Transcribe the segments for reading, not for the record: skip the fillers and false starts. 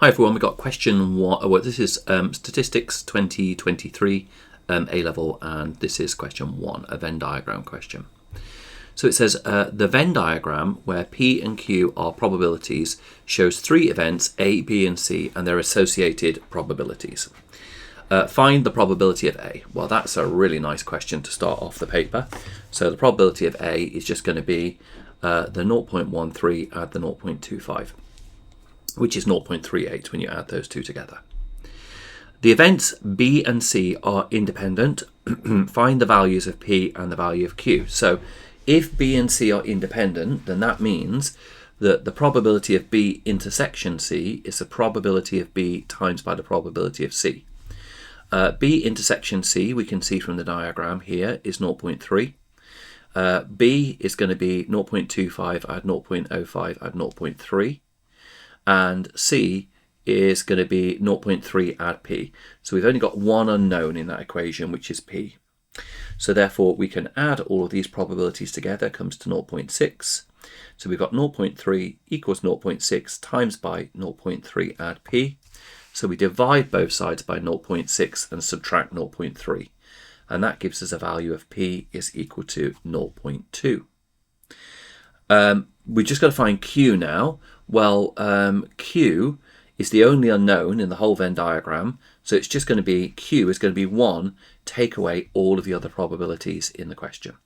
Hi everyone, we've got question one. Well, this is Statistics 2023 A-level, and this is question one, a Venn diagram question. So it says the Venn diagram where P and Q are probabilities shows three events A, B and C and their associated probabilities. Find the probability of A. Well, that's a really nice question to start off the paper. So the probability of A is just going to be the 0.13 add the 0.25. which is 0.38 when you add those two together. The events B and C are independent. Find the values of P and the value of Q. So if B and C are independent, then that means that the probability of B intersection C is the probability of B times by the probability of C. B intersection C, we can see from the diagram here, is 0.3. B is going to be 0.25 add 0.05 add 0.3. And C is going to be 0.3 add P. So we've only got one unknown in that equation, which is P. So therefore we can add all of these probabilities together, comes to 0.6. So we've got 0.3 equals 0.6 times by 0.3 add P. So we divide both sides by 0.6 and subtract 0.3. And that gives us a value of P is equal to 0.2. We've just got to find Q now. Well, Q is the only unknown in the whole Venn diagram, so it's just going to be Q is going to be 1 take away all of the other probabilities in the question.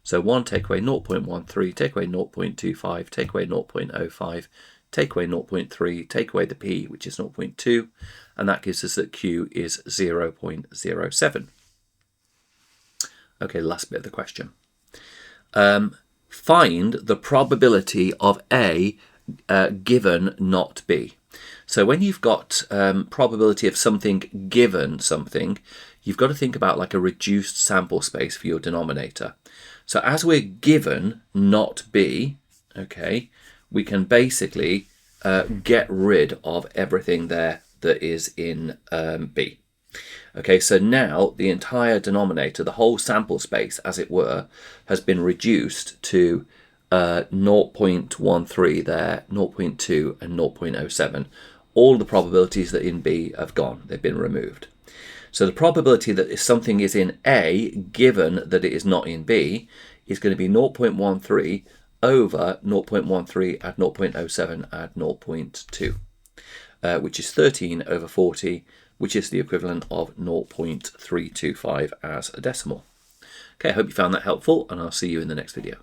So 1 take away 0.13, take away 0.25, take away 0.05, take away 0.3, take away the P, which is 0.2, and that gives us that Q is 0.07. Okay, last bit of the question. Find the probability of A given not B. So when you've got probability of something given something, you've got to think about like a reduced sample space for your denominator. So as we're given not B, okay, we can basically get rid of everything there that is in B. Okay, so now the entire denominator, the whole sample space, as it were, has been reduced to 0.13 there, 0.2 and 0.07. All the probabilities that in B have gone, they've been removed. So the probability that if something is in A, given that it is not in B, is going to be 0.13 over 0.13 add 0.07 add 0.2, which is 13 over 40, which is the equivalent of 0.325 as a decimal. Okay, I hope you found that helpful, and I'll see you in the next video.